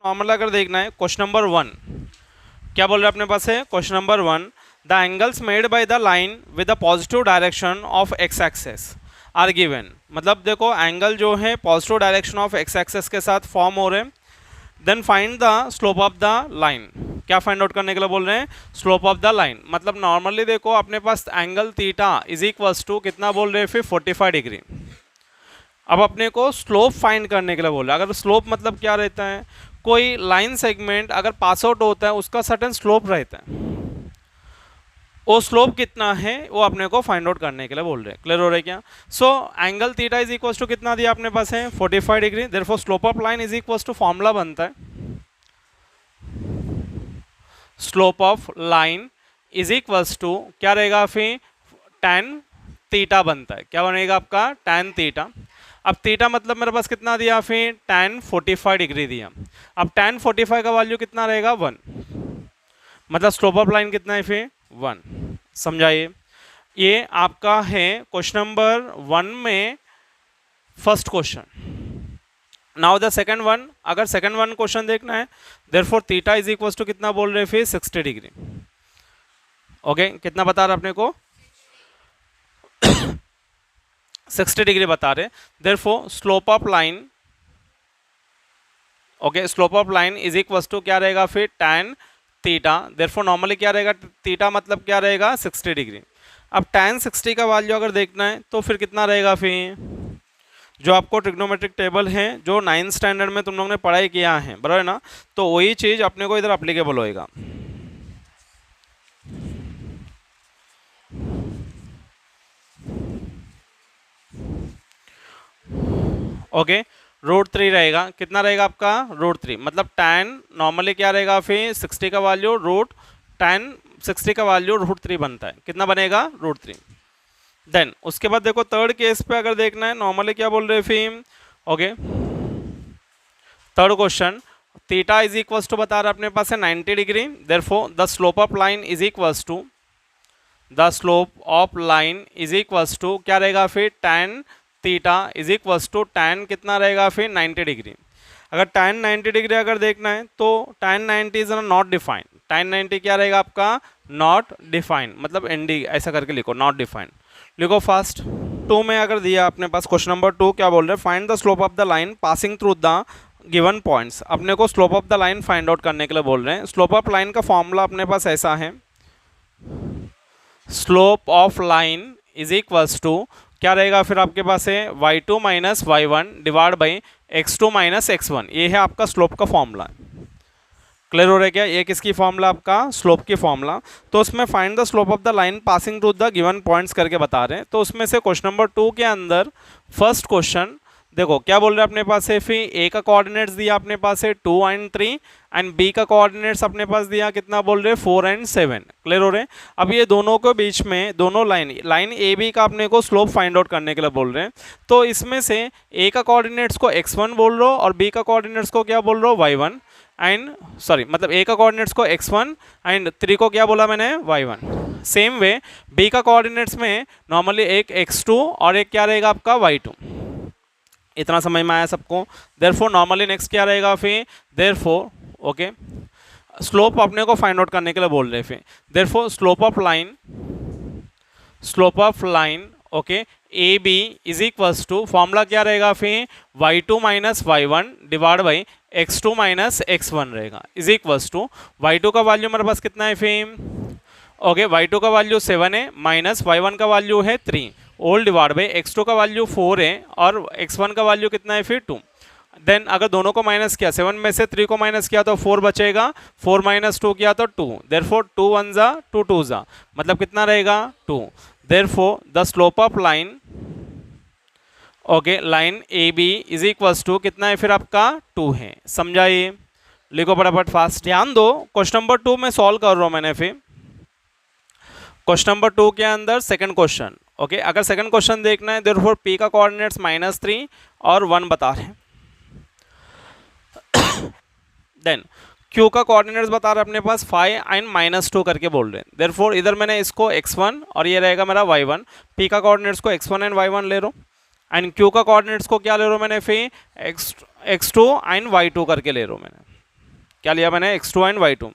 Normal अगर देखना है क्वेश्चन नंबर 1 क्या बोल रहे हैं अपने पास है question number 1 the angles made by the line with the positive direction of x axis are given. मतलब देखो एंगल जो है positive direction of x axis के साथ फॉर्म हो रहे हैं। Then find the slope of the line. क्या फाइंड आउट करने के लिए बोल रहे हैं? Slope of the line. मतलब नॉर्मली देखो अपने पास angle theta is equals to कितना बोल रहे हैं फिर 45 डिग्री। अब अपने को स्लोप फाइंड करने के लिए बोल रहे हैं। अगर स्लोप मतलब क्या रहता है, कोई लाइन सेगमेंट अगर पास आउट होता है उसका सर्टेन स्लोप रहता है, वो स्लोप कितना है वो अपने को फाइंड आउट करने के लिए बोल रहे हैं। क्लियर हो रहा है क्या? So angle theta is equals to कितना दिया अपने पास है 45 degree. Therefore slope of line is equals to formula बनता है slope of line is equals to क्या रहेगा फिर tan थीटा बनता है। क्या बनेगा आपका? tan theta. अब थीटा मतलब मेरे पास कितना दिया फिर tan 45 डिग्री दिया। अब tan 45 का वैल्यू कितना रहेगा 1। मतलब स्लोप ऑफ लाइन कितना है फिर 1। समझाइए। ये आपका है क्वेश्चन नंबर 1 में first question. Now the second one, अगर सेकंड वन क्वेश्चन देखना है therefore theta is equals to कितना बोल रहे हैं फिर 60 डिग्री। ओके कितना बता रहा अपने को 60 डिग्री बता रहे। Therefore slope of line okay slope of line is equals to क्या रहेगा फिर tan थीटा। देयरफॉर नॉर्मली क्या रहेगा थीटा मतलब क्या रहेगा 60 डिग्री। अब tan 60 का वैल्यू अगर देखना है तो फिर कितना रहेगा फिर जो आपको ट्रिग्नोमेट्रिक टेबल है जो 9th स्टैंडर्ड में तुम लोगों ने पढ़ाई किया है बराबर है ना, तो वही चीज अपने को इधर अप्लीकेबल होएगा। ओके √3 रहेगा। कितना रहेगा आपका √3। मतलब tan नॉर्मली क्या रहेगा फिर 60 का वैल्यू tan 60 का वैल्यू √3 बनता है। कितना बनेगा √3। देन उसके बाद देखो थर्ड केस पे अगर देखना है नॉर्मली क्या बोल रहे हैं फिर okay third question theta is equals to बता रहा है अपने पास है 90 degree. Therefore the slope of line is equals to the slope of line is equals to क्या रहेगा फिर tan theta is equals to tan कितना रहेगा फिर 90 डिग्री। अगर tan 90 डिग्री अगर देखना है तो tan 90 is not defined. tan 90 क्या रहेगा आपका नॉट डिफाइंड। मतलब ND ऐसा करके लिखो नॉट डिफाइंड लिखो फास्ट। 2 में अगर दिया अपने पास क्वेश्चन नंबर 2 क्या बोल रहे हैं find the slope of the line passing through the given points. अपने को slope of the line find out करने के लिए बोल रहे हैं। स्लोप ऑफ लाइन का फॉर्मूला अपने पास ऐसा है slope of line is equals to क्या रहेगा फिर आपके पास है y2 minus y1 divide by x2 minus x1। ये है आपका स्लोप का फॉर्मूला। क्लियर हो रहा है क्या? ये किसकी फॉर्मूला आपका स्लोप की फॉर्मूला। तो उसमें find the slope of the line passing through the given points करके बता रहे हैं। तो उसमें से क्वेश्चन नंबर 2 के अंदर फर्स्ट क्वेश्चन देखो क्या बोल रहे हैं अपने पास है फिर ए का कोऑर्डिनेट्स दिया अपने पास है 2 एंड 3 एंड बी का कोऑर्डिनेट्स अपने पास दिया कितना बोल रहे हैं 4 एंड 7। क्लियर हो रहे हैं? अब ये दोनों के बीच में दोनों लाइन ए बी का अपने को स्लोप फाइंड आउट करने के लिए बोल रहे हैं। तो इसमें से ए का कोऑर्डिनेट्स को x1 बोल रहे हो और बी का कोऑर्डिनेट्स को क्या बोल रहे हो y1 एंड सॉरी मतलब ए का कोऑर्डिनेट्स को x1 एंड 3 को क्या बोला मैंने y1। सेम वे बी का कोऑर्डिनेट्स में नॉर्मली एक x2 और एक क्या रहेगा आपका y2। इतना समझ में आया सबको? देयरफॉर नॉर्मली नेक्स्ट क्या रहेगा फिर देयरफॉर ओके स्लोप अपने को फाइंड आउट करने के लिए बोल रहे हैं फिर therefore slope of line okay A B is equals to formula क्या रहेगा फिर y2 minus y1 divide by x2 minus x1 रहेगा इज इक्वल्स टू y2 का वैल्यू मेरे पास कितना है फिर ओके y2 का वैल्यू 7 है माइनस y1 का वैल्यू है 3 ओल डिवाइड बाई x2 का वैल्यू 4 है और x1 का वैल्यू कितना है फिर 2। देन अगर दोनों को माइनस किया 7 में से 3 को माइनस किया तो 4 बचेगा 4 माइनस 2 किया तो 2। देयरफॉर 2 1 जा 2 2 जा मतलब कितना रहेगा 2। Therefore the slope of line okay line A B is equals to कितना है फिर आपका 2 है। समझाइए। लिखो फटाफट फास्ट। ध्यान दो क्वेश्चन नंबर 2 में सॉल्व कर रहा हूँ मैंने फिर क्वेश्चन नंबर 2 के अंदर सेकंड क्वेश्चन ओके अगर सेकंड क्वेश्चन देखना है देयरफॉर पी का कोऑर्डिनेट्स -3 और 1 बता रहे हैं। देन क्यू का कोऑर्डिनेट्स बता रहे हैं अपने पास 5 एंड -2 करके बोल रहे हैं। देयरफॉर इधर मैंने इसको x1 और ये रहेगा मेरा y1। पी का कोऑर्डिनेट्स को x1 एंड y1 ले रहा हूँ एंड क्यू का कोऑर्डिनेट्स को क्या ले रहा हूँ मैंने फिर x2 एंड y2 करके ले रहा हूँ मैंने। क्या लिया मैंने, x2 एंड y2।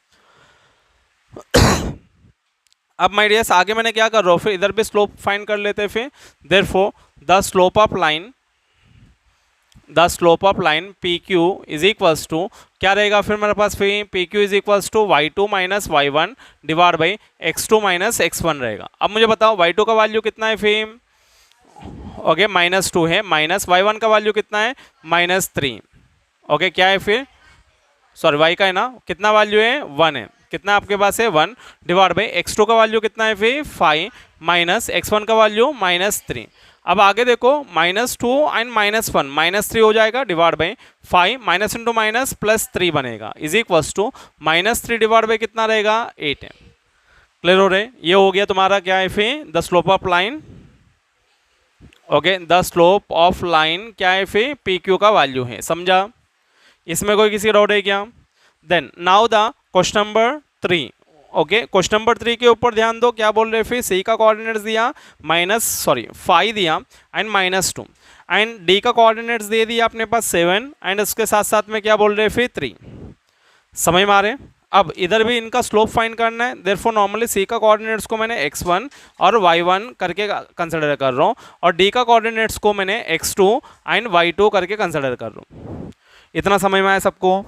अब माय डियर्स आगे मैंने क्या कर रहा हूँ, फिर इधर भी स्लोप फाइंड कर लेते हैं फिर। Therefore the slope of line P Q is equals to, क्या रहेगा फिर मेरे पास, फिर P Q is equals to y2 minus y1 divide by x2 minus x1 रहेगा। अब मुझे बताओ y2 का वैल्यू कितना है फिर, ओके -2 है, माइनस y1 का वैल्यू कितना है, -3, ओके क्या है फिर, सॉरी y का है ना, कितना वैल्यू है 1 है, कितना आपके पास है 1 डिवाइड बाई x2 का वैल्यू कितना है फिर 5 माइनस x1 का वैल्यू -3। अब आगे देखो -2 एंड -1 -3 हो जाएगा divide by 5 minus into minus +3 बनेगा is equals to -3 divide by कितना रहेगा 8 है। क्लियर हो रहे, ये हो गया तुम्हारा क्या है फिर the slope of line, okay the slope of line क्या है फिर पी क्यू का वैल्यू है, समझा, इसमें कोई किसी डाउट है क्या। Then now the question number 3, okay question number 3 के ऊपर ध्यान दो, क्या बोल रहे फिर सी का कोऑर्डिनेट्स दिया 5 दिया एंड -2 एंड डी का कोऑर्डिनेट्स दे दिया अपने पास 7 एंड उसके साथ साथ में क्या बोल रहे फिर 3, समझ में आ रहे। अब इधर भी इनका स्लोप फाइंड करना है, देयरफॉर नॉर्मली सी का कोऑर्डिनेट्स को मैंने x1 और y1 करके कंसिडर कर रहा हूँ और डी का कोऑर्डिनेट्स को मैंने x2 एंड y2 करके कंसिडर कर रहा हूँ। इतना समझ में आया सबको,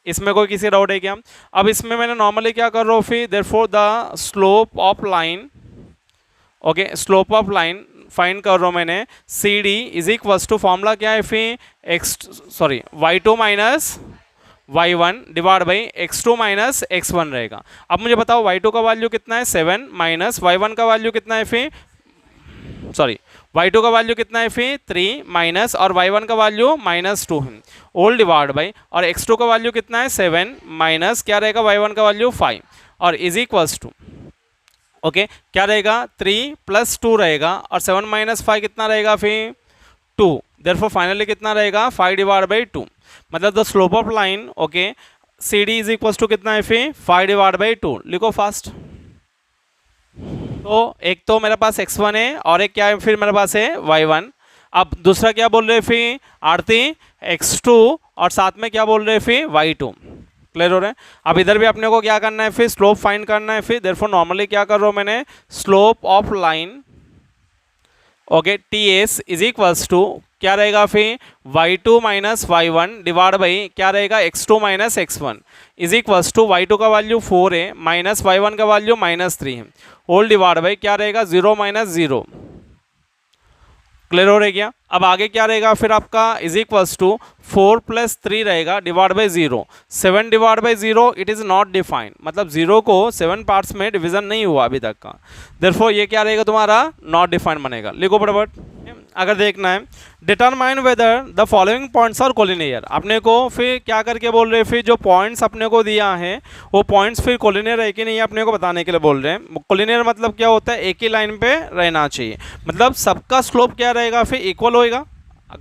इसमें कोई किसी डाउट है क्या। अब इसमें मैंने नॉर्मली क्या कर रहा हूँ फिर, therefore the slope of line, okay slope of line find कर रहा हूँ मैंने, C D is equals to formula क्या है फिर y2 minus y1 divide by x2 minus x1 रहेगा। अब मुझे बताओ y2 का वैल्यू कितना है 7 माइनस y1 का वैल्यू कितना है फिर, y2 का वैल्यू कितना है फिर 3 माइनस और y1 का वैल्यू -2 है, ओल डिवाइड बाई और x2 का वैल्यू कितना है 7 माइनस क्या रहेगा y1 का वैल्यू 5 और इज इक्वल्स टू, ओके क्या रहेगा 3 + 2 रहेगा और 7 माइनस 5 कितना रहेगा फिर 2, देयरफॉर फाइनली कितना रहेगा 5 डिवाइड बाई 2, मतलब the slope of line okay C D is equals to कितना है फिर 5 डिवाइड बाई 2, लिखो फास्ट। तो एक तो मेरे पास x1 है और एक क्या है फिर मेरे पास है y1। अब दूसरा क्या बोल रहे हैं फिर आरती x2 और साथ में क्या बोल रहे हैं फिर y2, क्लियर हो रहा है। अब इधर भी अपने को क्या करना है फिर स्लोप फाइंड करना है फिर, देयरफॉर नॉर्मली क्या कर रहा हूँ मैंने slope of line okay T S is equals to क्या रहेगा फिर y2 minus y1 divide by क्या रहेगा x2 minus x1 is equals to y2 का वैल्यू 4 है माइनस y1 का वैल्यू -3 है, होल डिवाइड बाई क्या रहेगा 0 माइनस 0, क्लियर हो रहा है क्या। अब आगे क्या रहेगा फिर आपका इज इक्वल्स टू 4 + 3 रहेगा divide by 0, 7 divide by 0 it is not defined, मतलब 0 को 7 पार्ट्स में डिवीजन नहीं हुआ अभी तक का, देयरफॉर ये क्या रहेगा तुम्हारा नॉट डिफाइंड बनेगा, लिखो फटाफट। अगर देखना है determine whether the following points are collinear, अपने को फिर क्या करके बोल रहे हैं फिर जो पॉइंट्स अपने को दिया है वो पॉइंट्स फिर कोलिनियर है कि नहीं अपने को बताने के लिए बोल रहे हैं। कोलिनियर मतलब क्या होता है एक ही लाइन पे रहना चाहिए, मतलब सबका स्लोप क्या रहेगा फिर इक्वल होएगा।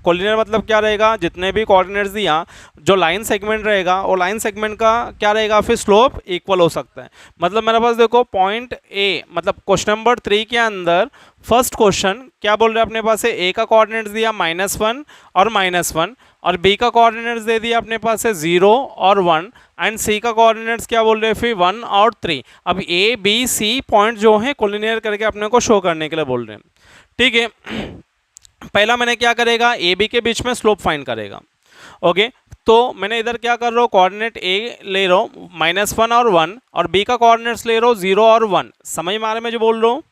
कोलिनियर मतलब क्या रहेगा जितने भी कोऑर्डिनेट्स दिया जो लाइन सेगमेंट रहेगा वो लाइन सेगमेंट का क्या रहेगा फिर स्लोप इक्वल हो सकता है। मतलब मेरे पास देखो पॉइंट ए मतलब क्वेश्चन नंबर 3 के अंदर फर्स्ट क्वेश्चन क्या बोल रहे हैं अपने पास है ए का कोऑर्डिनेट्स दिया -1 और -1 और बी का कोऑर्डिनेट्स दे दिया अपने पास है 0 और 1 एंड सी का कोऑर्डिनेट्स क्या बोल रहे हैं फिर 1 और 3। अब ए बी सी पॉइंट जो है कोलिनियर करके अपने को शो करने के लिए बोल रहे हैं, ठीक है। पहला मैंने क्या करेगा ए बी के बीच में स्लोप फाइंड करेगा, ओके तो मैंने इधर क्या कर रहा हूँ कोऑर्डिनेट ए ले रहा हूँ -1 और 1 और बी का कोऑर्डिनेट्स ले रहा हूँ 0 और 1, समझ में आ रहा है मैं जो बोल रहा हूँ।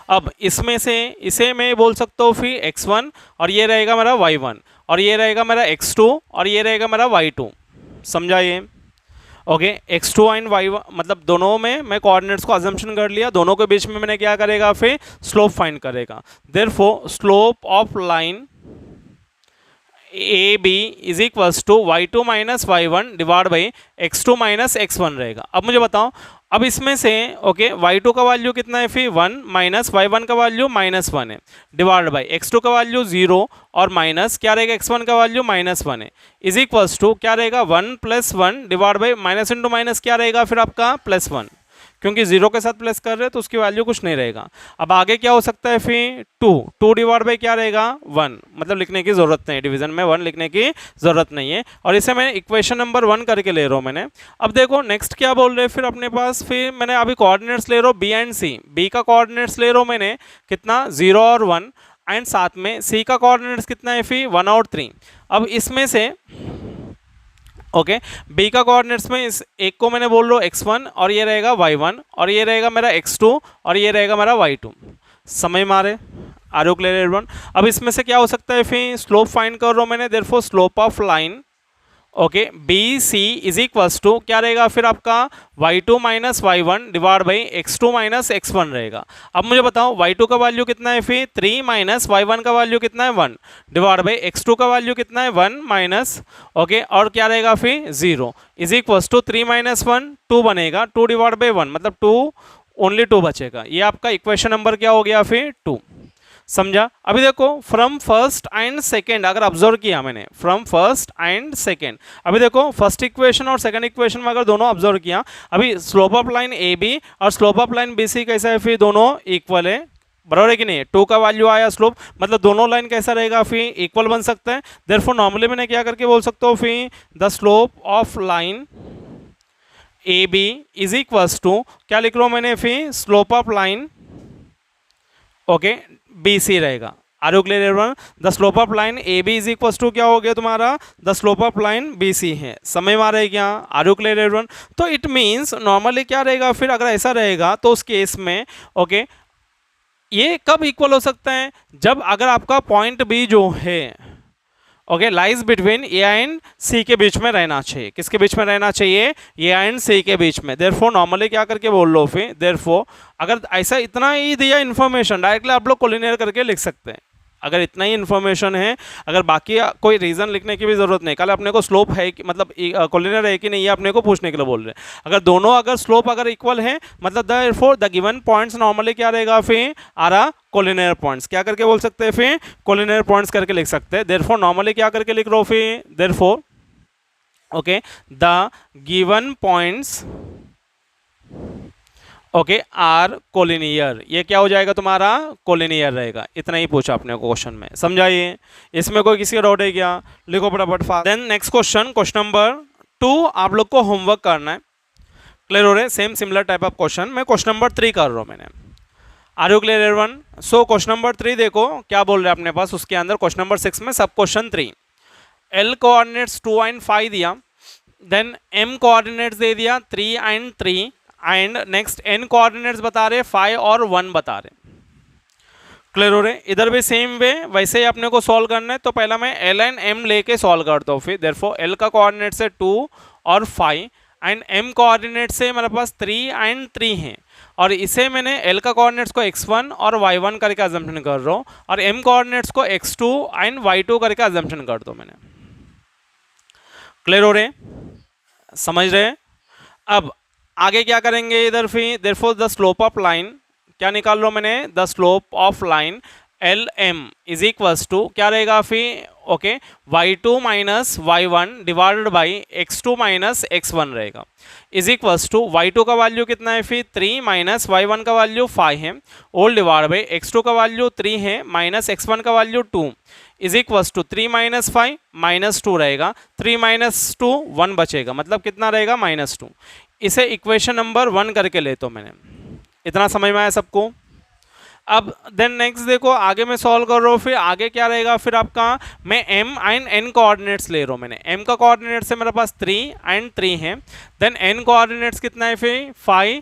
अब इसमें से इसे मैं बोल सकता हूँ फिर x1 और ये रहेगा मेरा y1 और ये रहेगा मेरा x2 और ये रहेगा मेरा y2, समझा ये, ओके x2 एंड y1 मतलब दोनों में मैं कोऑर्डिनेट्स को अजम्पशन कर लिया, दोनों के बीच में मैंने क्या करेगा फिर स्लोप फाइंड करेगा। Therefore slope of line A B is equals to y2 minus y1 divide by x2 minus x1 रहेगा। अब मुझे बताओ अब इसमें से ओके y2 का वैल्यू कितना है फिर 1 माइनस y1 का वैल्यू -1 है डिवाइड बाई x2 का वैल्यू 0 और माइनस क्या रहेगा x1 का वैल्यू -1 है इज इक्वल्स टू क्या रहेगा 1 + 1 divide by minus into minus क्या रहेगा फिर आपका +1, क्योंकि 0 के साथ प्लस कर रहे हैं तो उसकी वैल्यू कुछ नहीं रहेगा। अब आगे क्या हो सकता है फिर 2 डिवाइड बाई क्या रहेगा 1, मतलब लिखने की ज़रूरत नहीं, डिवीजन में 1 लिखने की ज़रूरत नहीं है, और इसे मैं इक्वेशन नंबर 1 करके ले रहा हूँ मैंने। अब देखो नेक्स्ट क्या बोल रहे हैं फिर अपने पास, फिर मैंने अभी कोऑर्डिनेट्स ले रहा हूँ बी एंड सी। बी का कोऑर्डिनेट्स ले रहा हूँ मैंने कितना 0 और 1, एंड साथ में सी का कोऑर्डिनेट्स कितना है फिर 1 और 3। अब इसमें से ओके बी का कोऑर्डिनेट्स में इस एक को मैंने बोल रहा हूँ x1 और ये रहेगा y1 और ये रहेगा मेरा x2 और ये रहेगा मेरा y2। समय मारे आर यू क्लियर एवरीवन। अब इसमें से क्या हो सकता है फिर स्लोप फाइंड कर रहा हूँ मैंने, therefore slope of line okay B C is equals to क्या रहेगा फिर आपका y2 minus y1 divide by x2 minus x1 रहेगा। अब मुझे बताओ y2 का वैल्यू कितना है फिर 3 माइनस y1 का वैल्यू कितना है 1 डिवाइड बाई x2 का वैल्यू कितना है 1 माइनस ओके और क्या रहेगा फिर 0 इज इक्वल्स टू 3 माइनस 1 2 बनेगा, 2 डिवाइड बाई 1 मतलब 2 ओनली 2 बचेगा। ये आपका इक्वेशन नंबर क्या हो गया फिर 2। समझा। अभी देखो फ्रॉम फर्स्ट एंड सेकेंड अगर ऑब्जर्व किया मैंने, फ्रॉम फर्स्ट एंड सेकेंड, अभी देखो फर्स्ट इक्वेशन और सेकंड इक्वेशन में अगर दोनों ऑब्जर्व किया, अभी slope of line A B और slope of line B C कैसा है फिर दोनों इक्वल है, बराबर है कि नहीं। 2 का वैल्यू आया स्लोप, मतलब दोनों लाइन कैसा रहेगा फिर इक्वल बन सकता है। देयरफॉर नॉर्मली मैंने क्या करके बोल सकता हूँ फिर the slope of line A B is equals to क्या लिख रहा हूँ मैंने फिर slope of line okay B C रहेगा। Are you clear everyone. The slope of line A B is equals to क्या हो गया तुम्हारा the slope of line B C है। समय में आ रहा क्या। Are you clear everyone. तो इट मीन्स नॉर्मली क्या रहेगा फिर अगर ऐसा रहेगा तो उस केस में ओके ये कब इक्वल हो सकता है, जब अगर आपका पॉइंट बी जो है okay lies between A and C के बीच में रहना चाहिए। किसके बीच में रहना चाहिए, ए एंड सी के बीच में। देयरफॉर नॉर्मली क्या करके बोल लो फिर, देयरफॉर अगर ऐसा इतना ही दिया इन्फॉर्मेशन डायरेक्टली आप लोग कोलिनियर करके लिख सकते हैं। अगर इतना ही इन्फॉर्मेशन है, अगर बाकी कोई रीज़न लिखने की भी ज़रूरत नहीं। कल अपने को स्लोप है कि मतलब कोलिनियर है कि नहीं, ये अपने को पूछने के लिए बोल रहे हैं। अगर दोनों अगर स्लोप अगर इक्वल है मतलब therefore the given points normally क्या रहेगा फिर आरा कोलिनियर पॉइंट्स। क्या करके बोल सकते हैं फिर कोलिनियर पॉइंट्स करके लिख सकते हैं। देयरफॉर नॉर्मली क्या करके लिख रहे हो फिर, therefore okay the given points okay are collinear. ये क्या हो जाएगा तुम्हारा कोलिनियर रहेगा। इतना ही पूछा अपने को क्वेश्चन में, समझाइए। इसमें कोई किसी का डाउट है क्या, लिखो फटाफट fast. Then next question, question number 2 आप लोग को होमवर्क करना है। क्लियर हो रहे, same similar type of question. मैं क्वेश्चन नंबर 3 कर रहा हूँ मैंने। Are you clear everyone. So question number 3 देखो क्या बोल रहे हैं अपने पास। उसके अंदर क्वेश्चन नंबर 6 में सब क्वेश्चन 3 एल कोऑर्डिनेट्स 2 एंड 5 दिया, देन एम कोऑर्डिनेट्स दे दिया 3 and 3, and next N coordinates बता रहे 5 और 1 बता रहे। क्लियर हो रहे। इधर भी सेम वे वैसे ही अपने को सॉल्व करना है। तो पहला मैं एल एंड एम लेके सॉल्व करता हूँ। फिर देयरफॉर एल का कोऑर्डिनेट्स है 2 और 5 एंड एम कोऑर्डिनेट्स से मेरे पास 3 एंड 3 हैं, और इसे मैंने एल का कोऑर्डिनेट्स को x1 और y1 करके अजम्पशन कर रहा हूँ, और एम कोऑर्डिनेट्स को x2 एंड y2 करके अजम्पशन कर दो मैंने। क्लियर हो रहे, समझ रहे। अब आगे क्या करेंगे इधर फिर, therefore the slope of line क्या निकाल लो मैंने, the slope of line L M is equals to क्या रहेगा फिर okay y2 minus y1 divided by x2 minus x1 रहेगा, इज इक्वल्स टू y2 का वैल्यू कितना है फिर 3 माइनस y1 का वैल्यू 5 है, ओल डिवाइड बाई x2 का वैल्यू 3 है माइनस x1 का value 2 is equals to 3 minus 5 minus 2 रहेगा, 3 माइनस 2 1 बचेगा, मतलब कितना रहेगा -2। इसे इक्वेशन नंबर 1 करके लेता हूँ मैंने। इतना समझ में आया सबको। अब देन नेक्स्ट देखो आगे मैं सॉल्व कर रहा हूँ। फिर आगे क्या रहेगा फिर आपका, मैं m एंड n कोऑर्डिनेट्स ले रहा हूँ मैंने। m का कोऑर्डिनेट्स है मेरे पास 3 एंड 3 है, देन n कोऑर्डिनेट्स कितना है फिर 5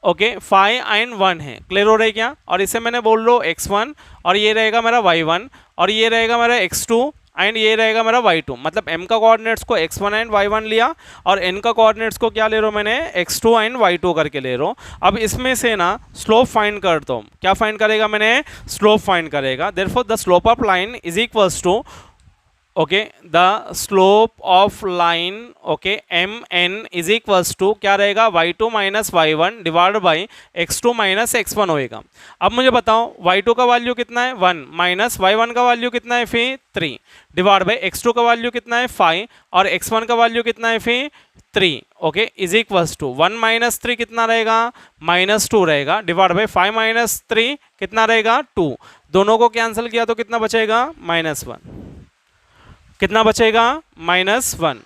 ओके 5 एंड 1 है। क्लियर हो रहा है क्या। और इसे मैंने बोल लो x1 और ये रहेगा मेरा y1 और ये रहेगा मेरा x2 एंड ये रहेगा मेरा y2, मतलब m का कोऑर्डिनेट्स को x1 एंड y1 लिया और n का कोऑर्डिनेट्स को क्या ले रहा हूँ मैंने x2 एंड y2 करके ले रहा हूँ। अब इसमें से ना स्लोप फाइंड करता हूँ। क्या फाइंड करेगा मैंने, स्लोप फाइंड करेगा। Therefore the slope of line is equals to okay the slope of line okay M N is equals to क्या रहेगा y2 minus y1 divide by x2 minus x1 होएगा। अब मुझे बताओ y2 का वैल्यू कितना है 1 माइनस y1 का वैल्यू कितना है फिर 3 डिवाइड बाई x2 का वैल्यू कितना है 5 और x1 का वैल्यू कितना है फिर 3 okay is equals to 1 minus 3 कितना रहेगा -2 रहेगा डिवाइड बाई 5 माइनस 3 कितना रहेगा 2 दोनों को कैंसिल किया तो कितना बचेगा -1 कितना बचेगा -1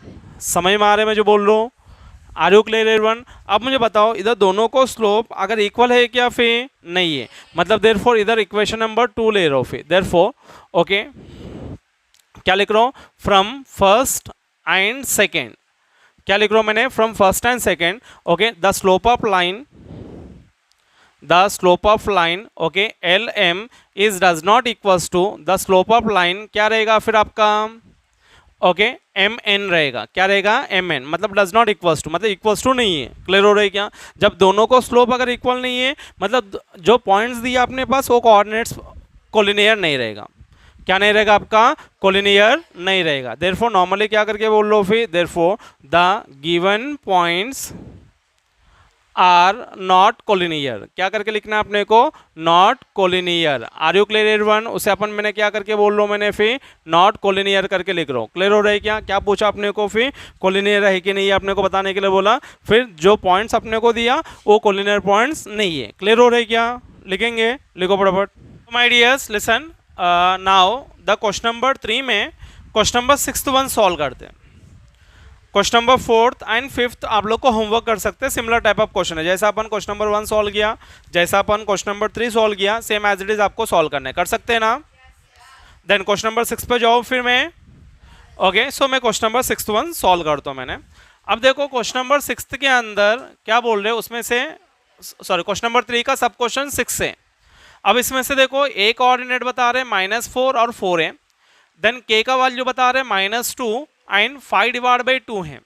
समझ में आ रहे मैं जो बोल रहा हूँ आर यू क्लियर एवरीवन। अब मुझे बताओ इधर दोनों को स्लोप अगर इक्वल है क्या फिर नहीं है मतलब देयरफॉर इधर इक्वेशन नंबर 2 ले रहा हूँ फिर देयरफॉर ओके क्या लिख रहा हूँ फ्रॉम फर्स्ट एंड सेकेंड क्या लिख रहा हूँ मैंने from first and second okay the slope of line okay L M is does not equals to the slope of line क्या रहेगा फिर आपका ओके एम एन रहेगा क्या रहेगा एम एन मतलब डज नॉट इक्वल्स टू मतलब इक्वल्स टू नहीं है क्लियर हो रहा है क्या जब दोनों को स्लोप अगर इक्वल नहीं है मतलब जो पॉइंट्स दिए अपने पास वो कोऑर्डिनेट्स कोलिनियर नहीं रहेगा क्या नहीं रहेगा आपका कोलिनियर नहीं रहेगा देयरफॉर नॉर्मली क्या करके बोल लो फिर therefore the given points are not collinear क्या करके लिखना है अपने को not collinear are you clear everyone उसे अपन मैंने क्या करके बोल रहा हूँ मैंने फिर नॉट कोलिनियर करके लिख रहा हूँ क्लियर हो रहा है क्या क्या पूछा अपने को फिर कोलिनियर है कि नहीं है अपने को बताने के लिए बोला फिर जो पॉइंट्स अपने को दिया वो कोलिनियर पॉइंट्स नहीं है क्लियर हो रहा है क्या लिखेंगे लिखो फटाफट my dears listen now the question number 3 में क्वेश्चन नंबर 6 वन सॉल्व करते हैं question number 4th and 5th आप लोग को होमवर्क कर सकते हैं सिमिलर टाइप ऑफ क्वेश्चन है जैसा अपन क्वेश्चन नंबर 1 सॉल्व किया जैसा अपन क्वेश्चन नंबर 3 सॉल्व किया सेम एज इट इज आपको सॉल्व करना है कर सकते हैं ना देन क्वेश्चन नंबर 6 पे जाओ फिर मैं ओके सो मैं question number 6th one solve करता हूँ मैंने अब देखो क्वेश्चन नंबर 6th के अंदर क्या बोल रहे हैं उसमें से सॉरी क्वेश्चन नंबर 3 का सब क्वेश्चन 6 है अब इसमें से देखो ए कोऑर्डिनेट बता रहे हैं -4 और 4 है देन के का वैल्यू बता रहे हैं -2 एंड 5 डिवाइड बाई 2 है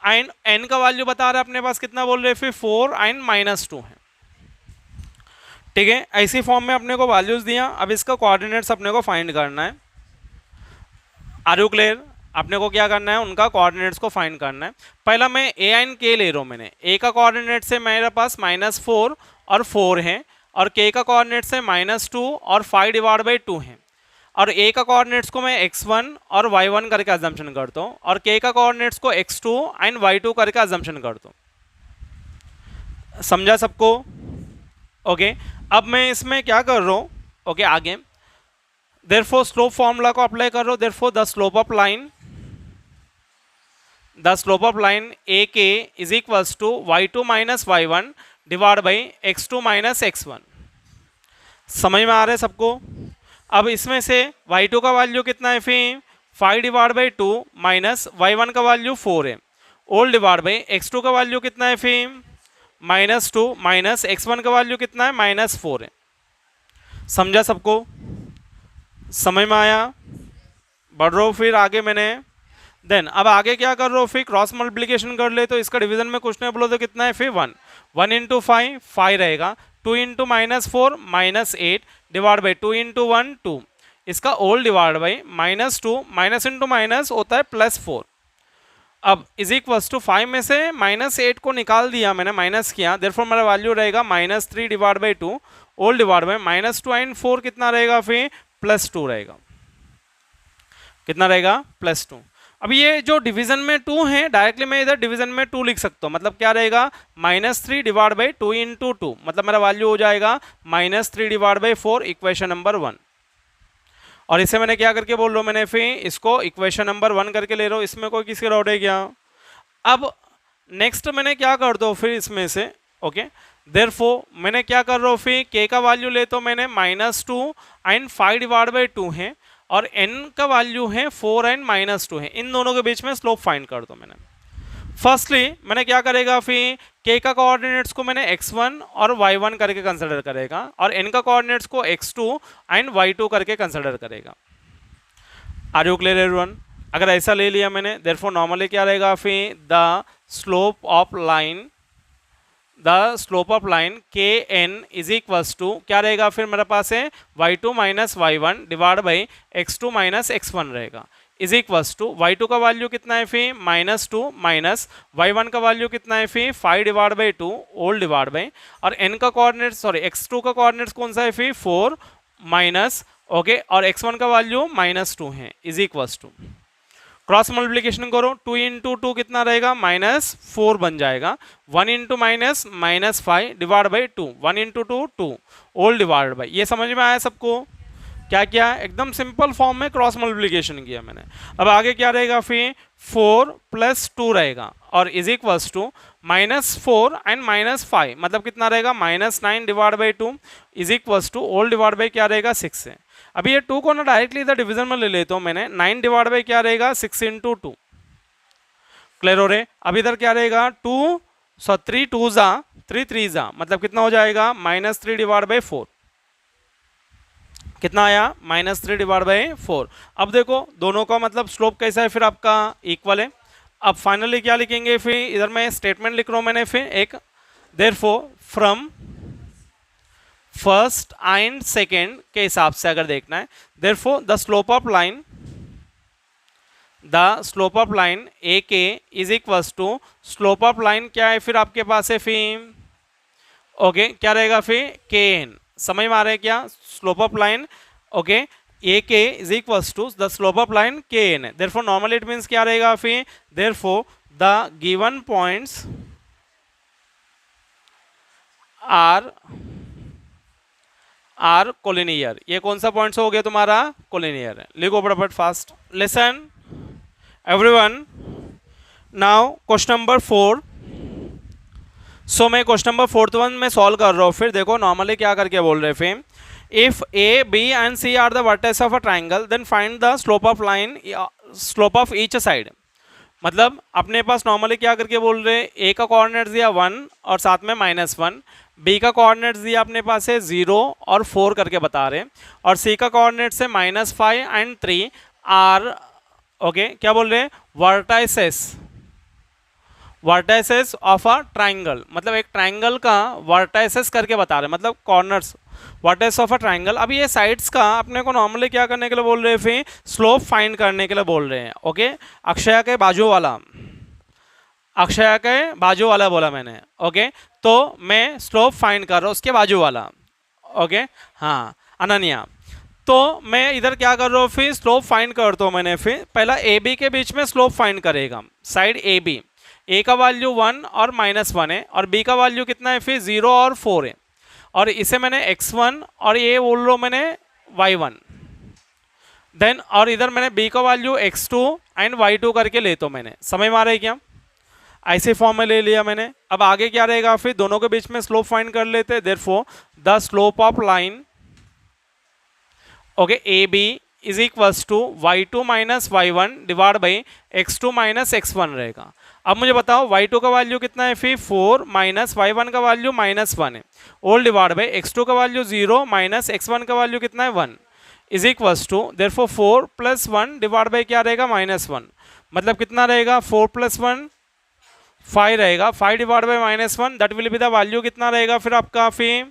एंड एन का वैल्यू बता रहे हैं अपने पास कितना बोल रहे हैं फिर 4 एंड -2 है ठीक है ऐसी फॉर्म में अपने को वैल्यूज दिया अब इसका कोऑर्डिनेट्स अपने को फाइंड करना है आर यू क्लियर अपने को क्या करना है उनका कोऑर्डिनेट्स को फाइंड करना है पहला मैं ए एंड के ले रहा हूँ मैंने ए का कोऑर्डिनेट से मेरे पास -4 और 4 है और के का कोऑर्डिनेट से -2 और 5 डिवाइड बाई 2 है और ए का कोऑर्डिनेट्स को मैं x1 और y1 करके अजम्पशन करता हूँ और के का कोऑर्डिनेट्स को x2 एंड y2 करके अजम्पशन करता हूँ समझा सबको ओके अब मैं इसमें क्या कर रहा हूँ ओके आगे देयरफॉर स्लोप फॉर्मूला को अप्लाई कर रहा हूँ therefore the slope of line A के is equals to y2 minus y1 divide by x2 minus x1 समझ में आ रहा है सबको अब इसमें से y2 का वैल्यू कितना है फिर 5 डिवाइड बाई 2 माइनस y1 का वैल्यू 4 है ओल डिवाइड बाई x2 का वैल्यू कितना है फिर -2 माइनस x1 का वैल्यू कितना है -4 है समझा सबको समझ में आया बढ़ रहा हूँ फिर आगे मैंने देन अब आगे क्या कर रहा हूँ फिर क्रॉस मल्टीप्लिकेशन कर ले तो इसका डिवीजन में कुछ नहीं बोलो तो कितना है फिर 1 इंटू 5 रहेगा 2 इंटू -4 -8 डिवाइड बाई 2 इंटू 1 2 इसका ओल divide by -2 minus into minus होता है +4 अब इज इक्वल्स टू 5 में से -8 को निकाल दिया मैंने माइनस किया देयरफॉर मेरा वैल्यू रहेगा -3 डिवाइड बाई 2 ओल डिवाइड बाई -2 एंड 4 कितना रहेगा फिर +2 रहेगा कितना रहेगा +2 अब ये जो डिवीजन में 2 है डायरेक्टली मैं इधर डिवीजन में 2 लिख सकता हूँ मतलब क्या रहेगा -3 डिवाइड बाई 2 इंटू 2 मतलब मेरा वैल्यू हो जाएगा -3 डिवाइड बाई 4 इक्वेशन नंबर 1 और इसे मैंने क्या करके बोल रहा हूँ मैंने फिर इसको इक्वेशन नंबर 1 करके ले रहा हूँ इसमें कोई किसी डाउट है क्या अब नेक्स्ट मैंने क्या कर दो फिर इसमें से ओके देयरफॉर मैंने क्या कर रहा हूँ फिर के का वैल्यू ले तो मैंने -2 एंड 5 डिवाइड बाई 2 है और n का वैल्यू है 4 एंड -2 है इन दोनों के बीच में स्लोप फाइंड कर दो मैंने फर्स्टली मैंने क्या करेगा फिर k का कोऑर्डिनेट्स को मैंने x1 और y1 करके कंसिडर करेगा और n का कोऑर्डिनेट्स को x2 एंड y2 करके कंसिडर करेगा आर यू क्लियर एवरीवन अगर ऐसा ले लिया मैंने देयरफॉर नॉर्मली क्या रहेगा फिर the slope of line K N is equals to क्या रहेगा फिर मेरे पास है y2 minus y1 divide by x2 minus x1 रहेगा इज इक्वल्स टू y2 का वैल्यू कितना है फिर -2 माइनस y1 का वैल्यू कितना है फिर 5 divide by 2 whole divide by, और n का कोऑर्डिनेट सॉरी x2 का कोऑर्डिनेट्स कौन सा है फिर 4 माइनस ओके, और x1 का वैल्यू -2 है, is equals to cross multiplication करो, 2 इंटू 2 कितना रहेगा -4 बन जाएगा, 1 into -5 divide by 2, 1 into 2 2 whole divide by. ये समझ में आया सबको? क्या किया? एकदम सिंपल फॉर्म में क्रॉस मल्टीप्लिकेशन किया मैंने। अब आगे क्या रहेगा फिर 4 + 2 रहेगा और इज इक्वल्स टू -4 एंड -5 मतलब कितना रहेगा -9 divide by 2 is equals to whole divide by क्या रहेगा 6 है। अभी ये 2 को ना डायरेक्टली इधर डिवीजन में ले लेता हूँ मैंने, 9 डिवाइड बाई क्या रहेगा 6 इंटू 2, क्लियर हो रहे? अब इधर क्या रहेगा 3 2 जा 3 3 जा मतलब कितना हो जाएगा -3 डिवाइड बाई 4, कितना आया -3 डिवाइड बाई 4। अब देखो दोनों का मतलब स्लोप कैसा है फिर आपका इक्वल है। अब फाइनली क्या लिखेंगे फिर, इधर मैं स्टेटमेंट लिख रहा हूँ मैंने फिर एक, therefore from first and second के हिसाब से अगर देखना है, therefore the slope of line A के is equals to slope of line क्या है फिर आपके पास है फिर ओके, क्या रहेगा फिर के एन। समझ में आ रहा है क्या? Slope of line okay A के is equals to the slope of line K N है, देयरफॉर नॉर्मली इट मीन्स क्या रहेगा फिर, therefore the given points are collinear. ये कौन सा पॉइंट्स हो गया तुम्हारा? कोलिनियर है। लिखो फटाफट fast. Listen everyone, now question number 4। सो मैं क्वेश्चन नंबर 4th वन में सॉल्व कर रहा हूँ। फिर देखो नॉर्मली क्या करके बोल रहे फिर, if A B and C are the vertex of a triangle then find the slope of line slope of each side. मतलब अपने पास नॉर्मली क्या करके बोल रहे हैं, ए का कोऑर्डिनेट दिया 1 और साथ में -1, बी का कोऑर्डिनेट दिया अपने पास है 0 और 4 करके बता रहे हैं, और सी का कोऑर्डिनेट से -5 एंड 3 आर ओके क्या बोल रहे हैं, वर्टाइसेस ऑफ अ ट्राइंगल। मतलब एक ट्राइंगल का वर्टाइसेस करके बता रहे हैं, मतलब corners vertices of a triangle. अब ये साइड्स का अपने को नॉर्मली क्या करने के लिए बोल रहे हैं फिर, स्लोप फाइंड करने के लिए बोल रहे हैं। ओके अक्षय के बाजू वाला बोला मैंने। ओके तो मैं स्लोप फाइंड कर रहा हूँ उसके बाजू वाला। ओके हाँ अनन्या, तो मैं इधर क्या कर रहा हूँ फिर, स्लोप फाइंड करता हूँ मैंने। फिर पहला ए बी के बीच में स्लोप फाइंड करेगा, साइड ए बी, ए का वैल्यू 1 और -1 है और बी का वैल्यू कितना है फिर 0 और 4 है, और इसे मैंने x1 और ये बोल रहा हूँ मैंने y1 देन, और इधर मैंने b का वैल्यू x2 एंड y2 करके लेता हूँ मैंने। समझ में आ रहा है क्या? ऐसे फॉर्म में ले लिया मैंने। अब आगे क्या रहेगा फिर, दोनों के बीच में स्लोप फाइंड कर लेते हैं। Therefore the slope of line okay A B is equals to y2 minus y1 divide by x2 minus x1 रहेगा। अब मुझे बताओ y2 का वैल्यू कितना है फिर 4 माइनस y1 का वैल्यू -1 है, ओल डिवाइड बाई x2 का वैल्यू 0 माइनस x1 का वैल्यू कितना है 1 is equals to therefore 4 + 1 divide by क्या रहेगा -1, मतलब कितना रहेगा 4 + 1 5 रहेगा, 5 divide by -1 that will be the value कितना रहेगा फिर आपका फिर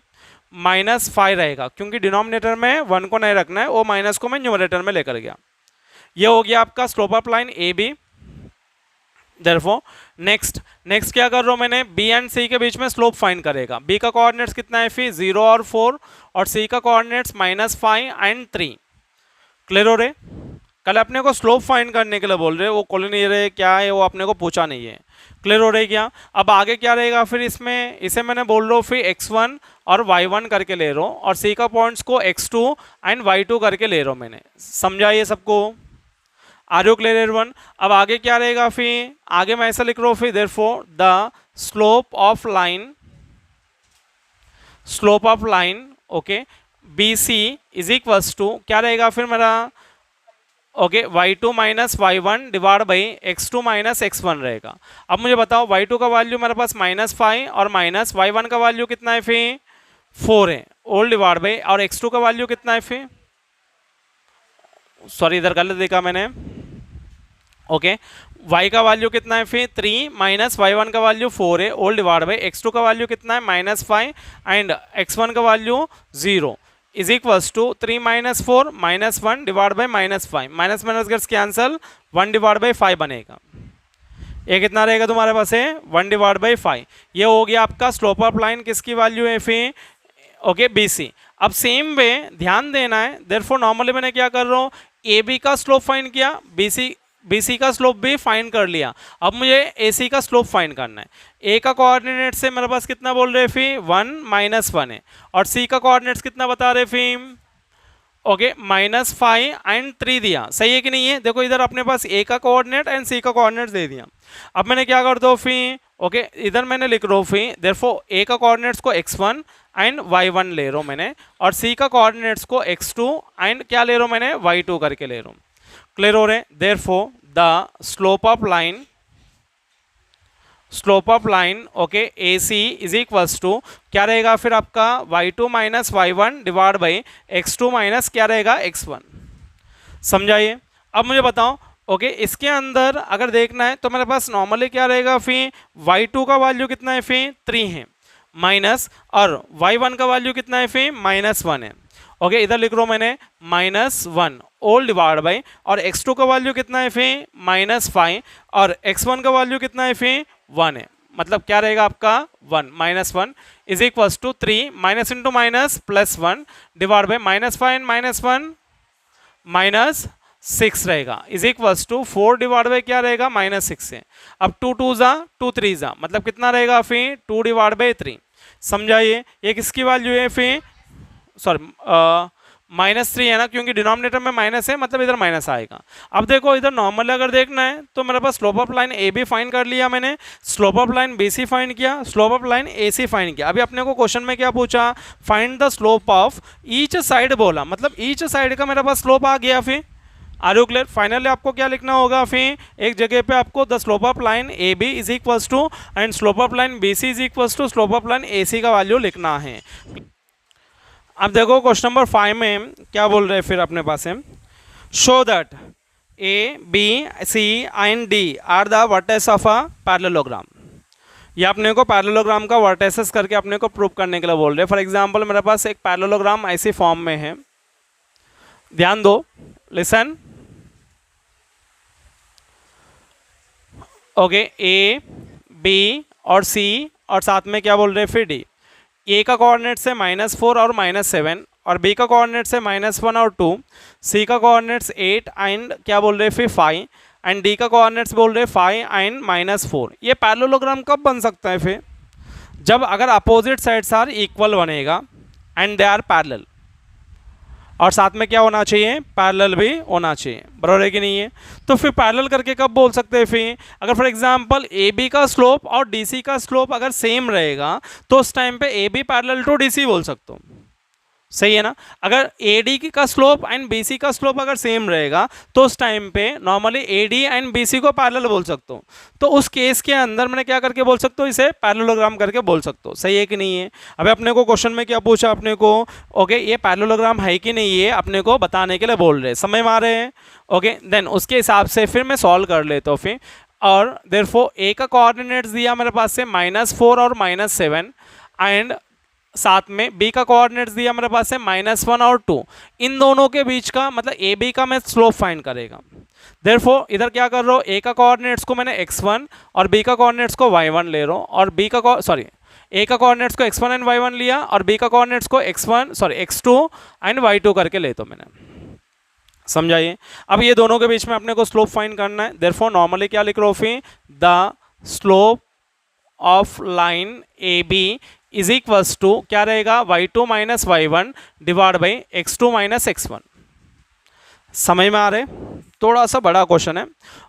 -5 रहेगा, क्योंकि डिनोमिनेटर में 1 को नहीं रखना है, वो माइनस को मैं न्यूमरेटर में लेकर गया। ये हो गया आपका slope of line A B. Therefore next क्या कर रहा हूँ मैंने, बी एंड सी के बीच में स्लोप फाइंड करेगा। बी का कोऑर्डिनेट्स कितना है फिर 0 और 4 और सी का कोऑर्डिनेट्स -5 एंड 3। क्लियर हो रहे? कल अपने को स्लोप फाइंड करने के लिए बोल रहे, वो कोलिनियर है क्या है वो अपने को पूछा नहीं है। क्लियर हो रही क्या? अब आगे क्या रहेगा फिर इसमें, इसे मैंने बोल रहा हूँ फिर x1 और y1 करके ले रहा हूँ, और सी का पॉइंट्स को x2 एंड y2 करके ले रहा हूँ मैंने। समझाइए सबको? Are you clear everyone? अब आगे क्या रहेगा फिर, आगे मैं ऐसा लिख रहा हूँ फिर therefore the slope of line okay B C is equals to क्या रहेगा फिर मेरा okay y2 minus y1 divide by x2 minus x1 रहेगा। अब मुझे बताओ y2 का वैल्यू मेरे पास -5 और माइनस y1 का वैल्यू कितना है फिर 4 है, ओल डिवाइड बाई, और x2 का वैल्यू कितना है फिर, सॉरी इधर गलत देखा मैंने। ओके y का वैल्यू कितना है फिर 3 माइनस y1 का वैल्यू 4 है, ओल डिवाइड बाई x2 का वैल्यू कितना है -5 एंड x1 का value 0। Is equals to 3 minus 4 minus 1 divide by minus 5, minus minus gets cancel, 1 divide by 5 बनेगा। ये कितना रहेगा तुम्हारे पास है 1 डिवाइड बाई 5। ये हो गया आपका स्लोप ऑफ लाइन, किसकी वैल्यू है फिर, ओके BC। अब सेम वे ध्यान देना है, देयरफॉर नॉर्मली मैंने क्या कर रहा हूँ, AB का स्लोप फाइंड किया, BC का स्लोप भी फाइंड कर लिया, अब मुझे AC का स्लोप फाइंड करना है। A का कोऑर्डिनेट से मेरे पास कितना बोल रहे फिर 1 माइनस 1 है, और C का कोऑर्डिनेट्स कितना बता रहे फिर, ओके माइनस 5 एंड 3 दिया, सही है कि नहीं है। देखो इधर अपने पास A का कोऑर्डिनेट एंड C का कोऑर्डिनेट दे दिया। अब मैंने क्या कर दो फिर, ओके इधर मैंने लिख रहा हूँ फिर, देयरफॉर A का कोऑर्डिनेट्स को x1 एंड y1 ले रहा हूँ मैंने, और C का कोऑर्डिनेट्स को x2 एंड क्या ले रहा हूँ मैंने y2 करके ले रहा हूँ। क्लियर हो रहे, therefore the slope of line okay AC is equals to क्या रहेगा फिर आपका y2 minus y1 divide by x2 minus क्या रहेगा x1। समझाइए। अब मुझे बताओ ओके इसके अंदर अगर देखना है तो मेरे पास नॉर्मली क्या रहेगा फिर, y2 का वैल्यू कितना है फिर 3 है, माइनस और y1 का वैल्यू कितना है फिर -1 है। ओके इधर लिख रहा हूँ मैंने -1 ओल डिवाइड बाई, और x2 का वैल्यू कितना है फिर -5, और x1 का वैल्यू कितना है फिर 1 है, मतलब क्या रहेगा आपका 1 -1 is equals to 3 minus into minus plus 1 divide by -5 and -1 -6 रहेगा, is equals to 4 divide by क्या रहेगा -6 है। अब 2 2 जा 2 3 जा, मतलब कितना रहेगा फिर 2 डिवाइड बाई 3। समझाइए, ये किसकी वैल्यू है फिर, सॉरी -3 है ना, क्योंकि डिनोमिनेटर में माइनस है, मतलब इधर माइनस आएगा। अब देखो इधर नॉर्मल अगर देखना है तो मेरे पास slope of line AB find कर लिया मैंने, slope of line BC find किया, slope of line AC find किया। अभी अपने को क्वेश्चन में क्या पूछा, find the slope of each side बोला, मतलब ईच साइड का मेरे पास स्लोप आ गया। फिर आर यू क्लियर, फाइनली आपको क्या लिखना होगा फिर, एक जगह पे आपको the slope of line AB is equals to and slope of line BC is equals to slope of line AC का वैल्यू लिखना है। अब देखो क्वेश्चन नंबर 5 में क्या बोल रहे हैं फिर अपने पास है, show that A, B, C and D are the vertex of a parallelogram. ये अपने को पैरेललोग्राम का वर्टेक्सेस करके अपने को प्रूव करने के लिए बोल रहे हैं। फॉर एग्जांपल मेरे पास एक पैरेललोग्राम ऐसी फॉर्म में है, ध्यान दो, लिसन, ओके A, B और C और साथ में क्या बोल रहे हैं फिर D। A का कोऑर्डिनेट से -4 और -7, और B का कोऑर्डिनेट से -1 और 2, C का कोऑर्डिनेट्स 8 एंड क्या बोल रहे हैं फिर 5, एंड D का कोऑर्डिनेट्स बोल रहे हैं 5 एंड -4। ये पैरेललोग्राम कब बन सकता है फिर, जब अगर अपोजिट साइड्स आर इक्वल बनेगा एंड दे आर पैरेलल, और साथ में क्या होना चाहिए, पैरेलल भी होना चाहिए, बराबर है कि नहीं है। तो फिर पैरेलल करके कब बोल सकते हैं फिर, अगर फॉर एग्जांपल AB का स्लोप और DC का स्लोप अगर सेम रहेगा तो उस टाइम पे AB पैरेलल टू DC बोल सकते हो, सही है ना। अगर AD का स्लोप एंड BC का स्लोप अगर सेम रहेगा तो उस टाइम पे नॉर्मली AD एंड BC को पैरेलल बोल सकते हो। तो उस केस के अंदर मैंने क्या करके बोल सकता हूँ, इसे पैरेललोग्राम करके बोल सकते हो, सही है कि नहीं है। अभी अपने को क्वेश्चन में क्या पूछा अपने को, ओके ये पैरेललोग्राम है कि नहीं, ये अपने को बताने के लिए बोल रहे हैं, समझ में आ रहे हैं। ओके देन उसके हिसाब से फिर मैं सॉल्व कर लेता हूँ फिर, और देयरफॉर A का कोऑर्डिनेट्स दिया मेरे पास से -4 और -7, एंड साथ में B का कोऑर्डिनेट्स दिया मेरे पास है -1 और 2, इन दोनों के बीच का मतलब AB का मैं स्लोप फाइंड करेगा। देयरफॉर इधर क्या कर रहा हूँ, A का कोऑर्डिनेट्स को मैंने x1 और B का कोऑर्डिनेट्स को y1 ले रहा हूँ, और A का कोऑर्डिनेट्स को x1 एंड y1 लिया, और B का कोऑर्डिनेट्स को x2 एंड y2 करके लेता हूँ मैंने, समझाइए। अब ये दोनों के बीच में अपने को स्लोप फाइंड करना है। देयरफॉर नॉर्मली क्या लिख रहा हूँ फिर, the slope of line AB is equals to क्या रहेगा, y2 minus y1 divide by x2 minus x1। समझ में आ रहे, थोड़ा सा बड़ा क्वेश्चन है।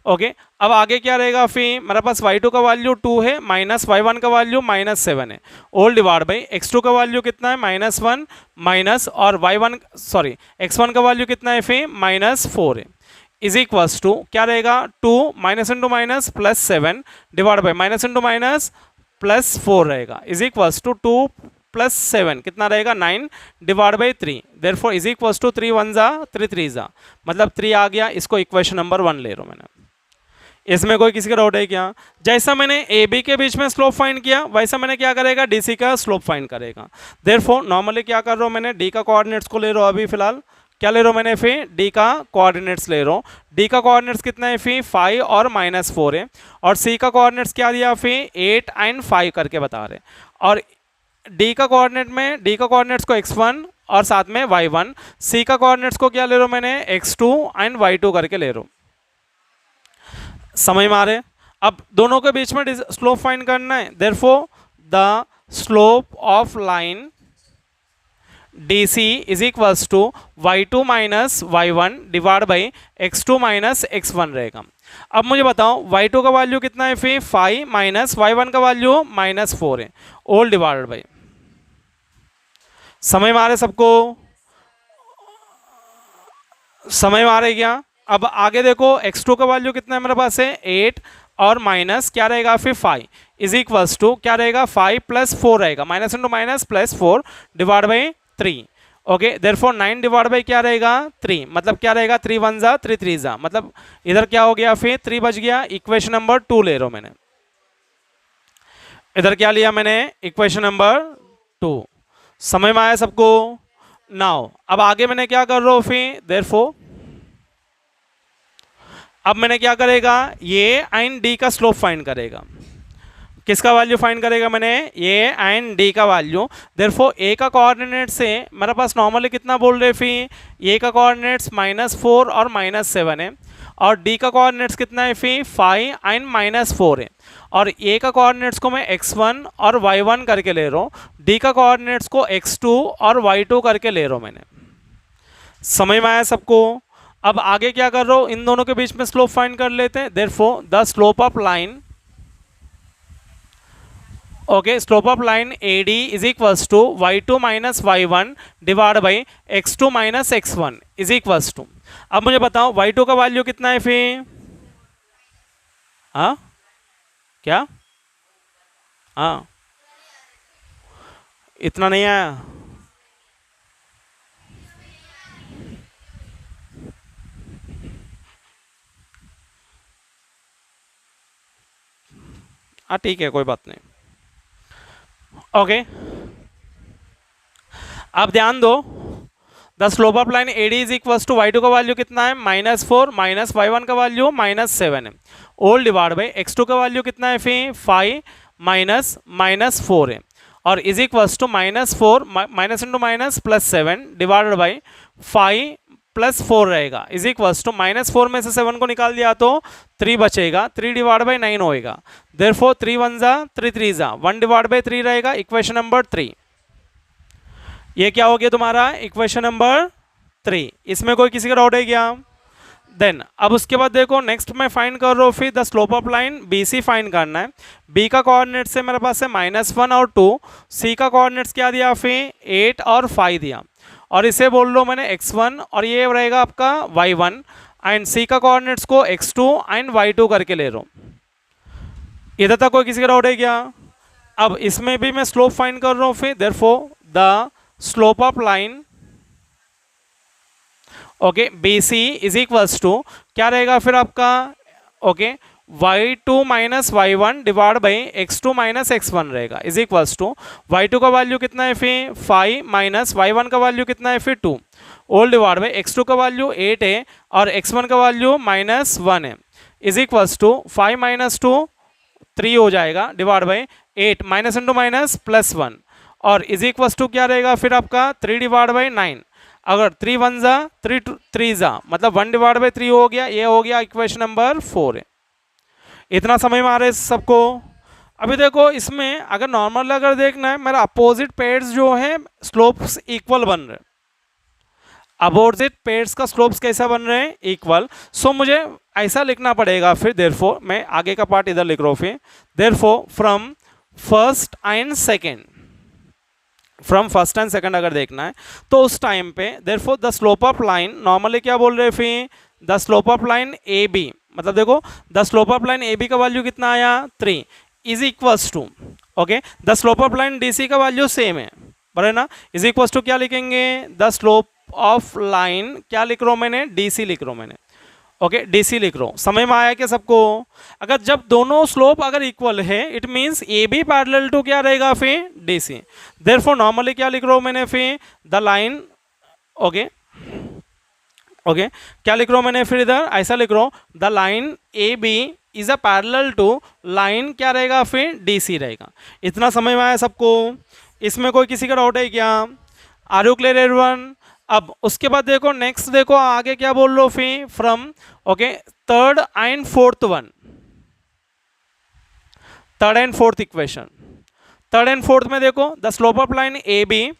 ओके अब आगे क्या रहेगा फिर, मेरे पास y2 का वैल्यू 2 है, माइनस y1 का वैल्यू -7 है, ओल डिवाइड बाई x2 का वैल्यू कितना है -1 माइनस, और x1 का वैल्यू कितना है फिर -4 है, इज इक्वल्स टू क्या रहेगा 2 minus into minus +7 divide by minus into minus +4 रहेगा, इज इक्वल्स टू 2 + 7 कितना रहेगा 9 divide by 3। Therefore is equals to 3 1 जा 3 3 जा, मतलब 3 आ गया। इसको इक्वेशन नंबर 1 ले रहा हूँ मैंने। इसमें कोई किसी का डाउट है क्या? जैसा मैंने ए बी के बीच में स्लोप फाइंड किया वैसा मैंने क्या करेगा, डी सी का स्लोप फाइंड करेगा। देयरफॉर नॉर्मली क्या कर रहा हूँ मैंने, डी का कोऑर्डिनेट्स को ले रहा हूँ अभी फिलहाल, क्या ले रहा हूँ मैंने फिर डी का कोऑर्डिनेट्स ले रहा हूँ। डी का कोऑर्डिनेट्स कितना है फिर 5 और -4 है, और सी का कोऑर्डिनेट्स क्या दिया फिर 8 एंड 5 करके बता रहे, और डी का कोऑर्डिनेट में डी का कोऑर्डिनेट्स को x1 और साथ में y1, सी का कोऑर्डिनेट्स को क्या ले रहा हूँ मैंने x2 एंड y2 करके ले रहा हूँ। समझ में आ रहे? अब दोनों के बीच में स्लोप फाइंड करना है। Therefore the slope of line DC is equals to y2 minus y1 divide by x2 minus x1 रहेगा। अब मुझे बताओ y2 का वैल्यू कितना है फिर 5 माइनस y1 का वैल्यू -4 है, ऑल डिवाइडेड बाई। समझ में आ रहे सबको? समझ में आ रहे क्या? अब आगे देखो x2 का वैल्यू कितना है मेरे पास है 8 और माइनस क्या रहेगा फिर 5 इज इक्वल्स टू क्या रहेगा 5 + 4 रहेगा, minus into minus +4 divide by 3। Okay, therefore 9 divide by क्या रहेगा 3, मतलब क्या रहेगा 3 1 जा 3 3 जा, मतलब इधर क्या हो गया फिर 3 बच गया। इक्वेशन नंबर 2 ले रहा हूं मैंने, इधर क्या लिया मैंने इक्वेशन नंबर 2। समझ में आया सबको? नाउ अब आगे मैंने क्या कर रहा हूं फिर, देयरफॉर अब मैंने क्या करेगा, ये एंड डी का स्लोप फाइंड करेगा। किसका वैल्यू फाइंड करेगा मैंने, ए एंड डी का वैल्यू। देयरफॉर ए का कोऑर्डिनेट से मेरे पास नॉर्मली कितना बोल रहे फिर, ए का कोऑर्डिनेट्स -4 और -7 है, और डी का कोऑर्डिनेट्स कितना है फिर 5 एंड -4 है, और ए का कोऑर्डिनेट्स को मैं x1 और y1 करके ले रहा हूँ, डी का कोऑर्डिनेट्स को x2 और y2 करके ले रहा हूँ मैंने। समझ में आया सबको? अब आगे क्या कर रहा हूँ, इन दोनों के बीच में स्लोप फाइंड कर लेते हैं। Therefore the slope of line, okay, slope of line AD is equals to y2 minus y1 divide by x2 minus x1 is equals to. अब मुझे बताओ y2 का वैल्यू कितना है फिर, हाँ क्या, हाँ इतना नहीं आया, हाँ ठीक है कोई बात नहीं। ओके, अब ध्यान दो, the slope of line AD is equals to y2 का वैल्यू कितना है -4 माइनस y1 का वैल्यू -7 है, ऑल डिवाइड बाई x2 का वैल्यू कितना है फिर 5 माइनस -4 है, और is equals to -4 minus into minus +7 divided by 5 + 4 रहेगा, इज इक्वल्स टू -4 में से 7 को निकाल दिया तो 3 बचेगा, 3 डिवाइड बाई 9 होएगा। देयरफॉर 3 1 जा 3 3 जा 1 डिवाइड बाई 3 रहेगा, इक्वेशन नंबर 3। ये क्या हो गया तुम्हारा इक्वेशन नंबर 3। इसमें कोई किसी का डाउट है क्या? देन अब उसके बाद देखो नेक्स्ट मैं फाइंड कर रहा हूँ फिर the slope of line BC find करना है। B का कोऑर्डिनेट से मेरे पास है -1 और 2, C का कोऑर्डिनेट्स क्या दिया फिर 8 और 5 दिया, और इसे बोल लो मैंने x1 और ये रहेगा आपका y1, एंड C का कोऑर्डिनेट्स को x2 एंड y2 करके ले रहा हूँ। इधर तक कोई किसी का डाउट है क्या? अब इसमें भी मैं स्लोप फाइंड कर रहा हूँ फिर, therefore the slope of line okay BC is equals to क्या रहेगा फिर आपका, okay y2 minus y1 divide by x2 minus x1 रहेगा, इज इक्वल्स टू y2 का वैल्यू कितना है फिर 5 माइनस y1 का वैल्यू कितना है फिर 2, ऑल डिवाइड बाई x2 का वैल्यू 8 है और x1 का वैल्यू -1 है, इज इक्वल्स टू 5 माइनस 2 3 हो जाएगा divide by 8 minus into minus +1, और इज इक्वल्स टू क्या रहेगा फिर आपका 3 डिवाइड बाई 9। अगर 3 1 जा 3 जा मतलब 1 डिवाइड बाई 3 हो गया, ये हो गया इक्वेशन नंबर 4 है। इतना समझ में आ रहा है सबको? अभी देखो इसमें अगर नॉर्मल अगर देखना है, मेरा अपोजिट पेयर्स जो है स्लोप्स इक्वल बन रहे हैं। अपोजिट पेयर्स का स्लोप्स कैसा बन रहे हैं, इक्वल। सो मुझे ऐसा लिखना पड़ेगा फिर, देयरफॉर मैं आगे का पार्ट इधर लिख रहा हूँ फिर, therefore from first and second, from first and second अगर देखना है तो उस टाइम पे therefore the slope of line normally क्या बोल रहे हैं फिर, the slope of line AB, मतलब देखो the slope of line AB का वैल्यू कितना आया 3 is equals to, okay the slope of line DC का वैल्यू सेम है बराबर ना, इज इक्वल्स टू क्या लिखेंगे, द स्लोप ऑफ लाइन क्या लिख रहा हूँ मैंने DC लिख रहा हूँ मैंने, ओके DC लिख रहा हूँ, समझ में आया क्या सबको? अगर जब दोनों स्लोप अगर इक्वल है it means A B parallel to क्या रहेगा फिर DC। देयरफॉर नॉर्मली क्या लिख रहा हूँ मैंने फिर द लाइन, ओके ओके क्या लिख रहा हूँ मैंने फिर इधर ऐसा लिख रहा हूँ the line A B is a parallel to line क्या रहेगा फिर DC रहेगा। इतना समझ में आया सबको? इसमें कोई किसी का डाउट है क्या? Are you clear everyone? अब उसके बाद देखो नेक्स्ट, देखो आगे क्या बोल लो फिर from, okay third and fourth one, third and fourth equation. Third and fourth में देखो the slope of line A B,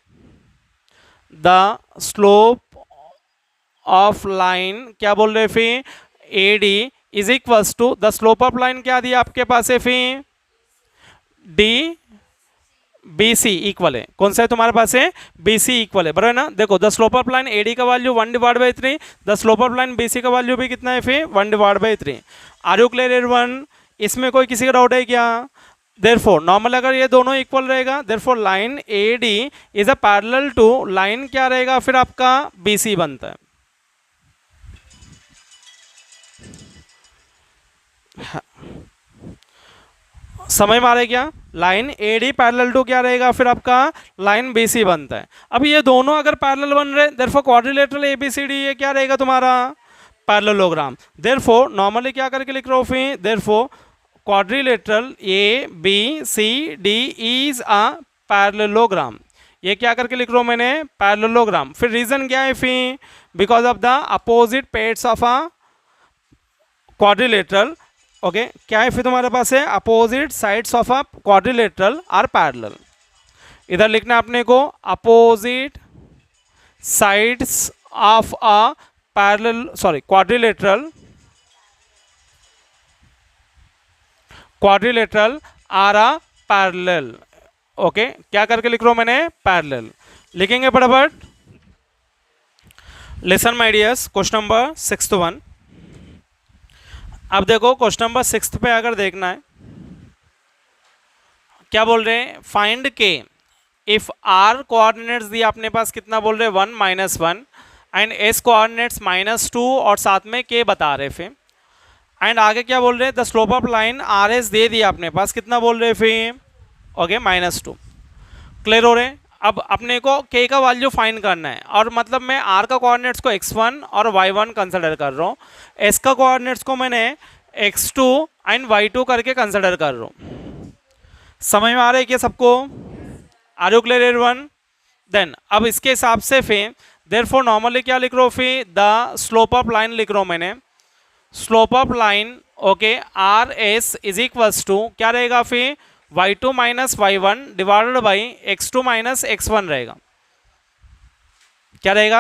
the slope of line क्या बोल रहे फिर A D is equals to the slope of line क्या दिया आपके पास है फिर डी बी सी इक्वल है। कौन सा है तुम्हारे पास है? बी सी इक्वल है, बराबर है ना? देखो the slope of line A D का value 1/3, the slope of line B C का वैल्यू भी कितना है फिर 1/3। Are you clear everyone? इसमें कोई किसी का डाउट है क्या? देयरफॉर नॉर्मल अगर ये दोनों इक्वल रहेगा therefore line A D is a parallel to line क्या रहेगा फिर आपका बी सी बनता है। समझ में आ रहा है क्या? Line A D parallel to क्या रहेगा फिर आपका लाइन बी सी बनता है। अब ये दोनों अगर पैरेलल बन रहे therefore quadrilateral A B C D ये क्या रहेगा तुम्हारा पैरेललोग्राम। देयरफॉर नॉर्मली क्या करके लिख रहा हूँ फिर therefore quadrilateral A B C D is a parallelogram. ये क्या करके लिख रहा हूँ मैंने पैरेललोग्राम। फिर रीजन क्या है फिर because of the opposite pairs of a quadrilateral, okay क्या है फिर तुम्हारे पास है opposite sides of a quadrilateral are parallel. इधर लिखना अपने को opposite sides of a parallel sorry quadrilateral are a parallel. Okay क्या करके लिख रहा हूं मैंने पैरेलल। लिखेंगे फटाफट। Listen my dears question number 61। अब देखो क्वेश्चन नंबर 6 पे अगर देखना है क्या बोल रहे हैं find k if are coordinates दिया अपने पास कितना बोल रहे हैं 1 - 1 एंड एस कोऑर्डिनेट्स -2 और साथ में के बता रहे फिर एंड आगे क्या बोल रहे हैं the slope of line R S दे दिया अपने पास कितना बोल रहे हैं फिर ओके -2। क्लियर हो रहे हैं? अब अपने को के का वैल्यू फाइंड करना है और मतलब मैं आर का कोऑर्डिनेट्स को x1 और y1 कंसिडर कर रहा हूँ, एस का कोऑर्डिनेट्स को मैंने x2 एंड y2 करके कंसिडर कर रहा हूँ। समझ में आ रहा है क्या सबको? Are you clear everyone? Then अब इसके हिसाब से फिर देयरफॉर नॉर्मली क्या लिख रहा हूँ फिर द स्लोप ऑफ लाइन लिख रहा हूँ मैंने। Slope of line okay R S is equals to क्या रहेगा फिर y2 - y1 divided by x2 - x1 रहेगा। क्या रहेगा?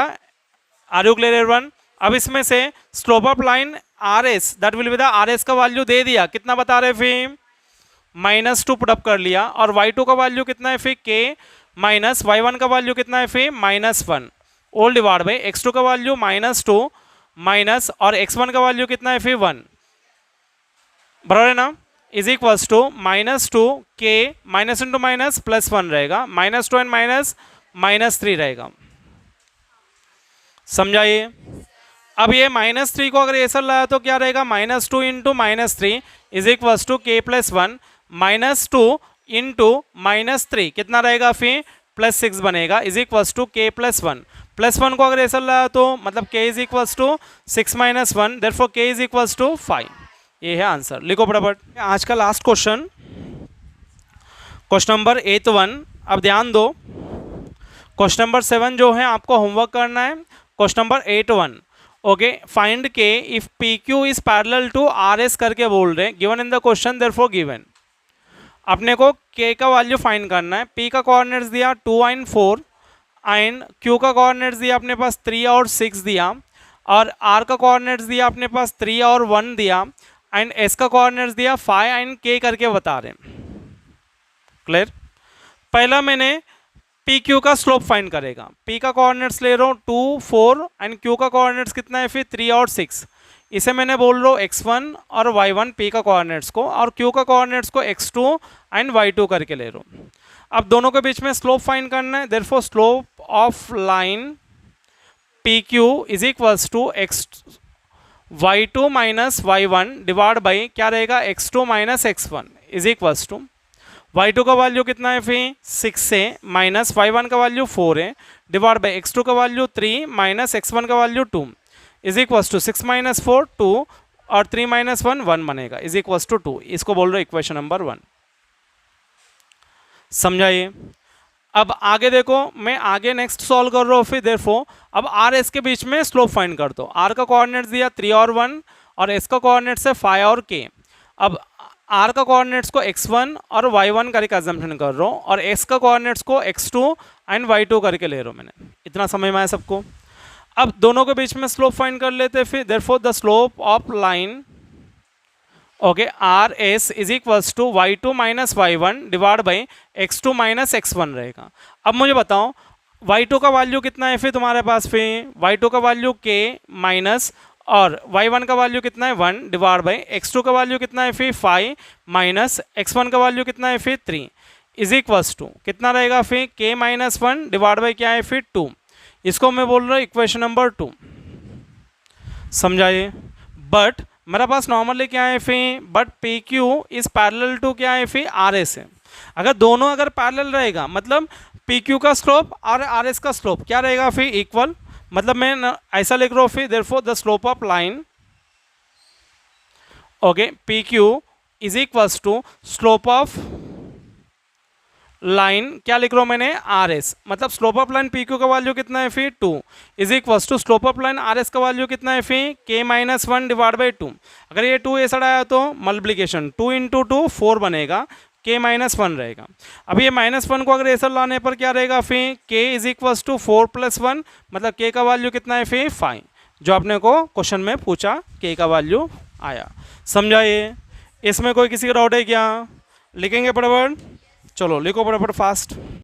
Are you clear everyone? अब इसमें से slope of line R S that will be the R S का वैल्यू दे दिया कितना बता रहे फिर -2 पुटअप कर लिया और y2 का वैल्यू कितना है फिर k माइनस y1 का वैल्यू कितना है फिर -1 ऑल डिवाइड बाई x2 का वैल्यू -2 माइनस और x1 का वैल्यू कितना है फिर 1 बराबर है ना is equals to -2 k minus into minus +1 रहेगा -2 एंड -3 रहेगा। समझाइए। अब ये -3 को अगर ऐसा लाया तो क्या रहेगा -2 into -3 is equals to k +1 -2 into -3 कितना रहेगा फिर +6 बनेगा इज इक्वल्स टू k +1 +1 को अगर ऐसा लाया तो मतलब k is equals to 6 - 1 therefore k is equals to 5। ये है आंसर। लिखो फटाफट। आज का लास्ट क्वेश्चन क्वेश्चन नंबर 81। अब ध्यान दो क्वेश्चन नंबर 7 जो है आपको होमवर्क करना है। Question number 81 okay find k if P Q is parallel to R S करके बोल रहे हैं given in the question therefore given. अपने को के का वैल्यू फाइंड करना है। पी का कोऑर्डिनेट्स दिया 2 एंड 4 एंड क्यू का कोऑर्डिनेट्स दिया अपने पास 3 और 6 दिया और आर का कोऑर्डिनेट्स दिया अपने पास 3 और 1 दिया एंड एस का कोऑर्डिनेट्स दिया 5 एंड के करके बता रहे हैं। क्लियर? पहला मैंने पी क्यू का स्लोप फाइंड करेगा। पी का कोऑर्डिनेट्स ले रहा हूँ 2 4 एंड क्यू का कोऑर्डिनेट्स कितना है फिर 3 और 6। इसे मैंने बोल रहा हूँ x1 और y1 पी का कोऑर्डिनेट्स को और क्यू का कोऑर्डिनेट्स को x2 एंड y2 करके ले रहा हूँ। अब दोनों के बीच में स्लोप फाइंड करना है। Therefore slope of line P Q is equals to y2 minus y1 divide by क्या रहेगा x2 minus x1 is equals to y2 का वैल्यू कितना है फिर 6 है माइनस y1 का वैल्यू 4 है डिवाइड बाई x2 का वैल्यू 3 माइनस x1 का value 2 is equals to 6 minus 4 2 और 3 माइनस 1 1 बनेगा इज इक्वल्स टू 2। इसको बोल रहे हो इक्वेशन नंबर 1। समझाइए। अब आगे देखो, मैं आगे नेक्स्ट सॉल्व कर रहा हूँ फिर देयरफॉर अब आर एस के बीच में स्लोप फाइंड कर दो। आर का कोऑर्डिनेट्स दिया 3 और 1 और एस का कोऑर्डिनेट्स है 5 और k। अब आर का कोऑर्डिनेट्स को x1 और y1 करके अजम्पशन कर रहा हूँ और एस का कोऑर्डिनेट्स को x2 एंड y2 करके ले रहा हूँ मैंने। इतना समझ में आया सबको। अब दोनों के बीच में स्लोप फाइंड कर लेते हैं फिर therefore the slope of line okay R S is equals to y2 minus y1 divide by x2 minus x1 रहेगा। अब मुझे बताओ y2 का वैल्यू कितना है फिर तुम्हारे पास फिर y2 का वैल्यू k माइनस और y1 का वैल्यू कितना है 1 डिवाइड बाई x2 का वैल्यू कितना है फिर 5 माइनस x1 का वैल्यू कितना है फिर 3 इज इक्वल्स टू कितना रहेगा फिर k माइनस 1 डिवाइड बाई क्या है फिर 2। इसको मैं बोल रहा हूँ इक्वेशन नंबर 2। समझाइए। बट मेरा पास नॉर्मली क्या है फिर but P Q is parallel to क्या है फिर आर एस है। अगर दोनों अगर पैरेलल रहेगा मतलब पी क्यू का स्लोप और आर एस का स्लोप क्या रहेगा फिर इक्वल। मतलब मैं ऐसा लिख रहा हूँ फिर therefore the slope of line okay P Q is equals to slope of line क्या लिख रहा हूँ मैंने आर एस। मतलब slope of line P Q का वैल्यू कितना है फिर 2 is equals to slope of line R S का वैल्यू कितना है फिर k माइनस 1 डिवाइड बाई 2। अगर ये 2 ऐसा आया तो मल्टीप्लिकेशन 2 इंटू 2 4 बनेगा k माइनस 1 रहेगा। अब ये माइनस 1 को अगर ऐसा लाने पर क्या रहेगा फिर k is equals to 4 plus 1 मतलब k का वैल्यू कितना है फिर 5 जो आपने को क्वेश्चन में पूछा k का वैल्यू आया। समझाइए। इसमें कोई किसी का डाउट है क्या? लिखेंगे फटाफट। चलो लिखो फटाफट फास्ट।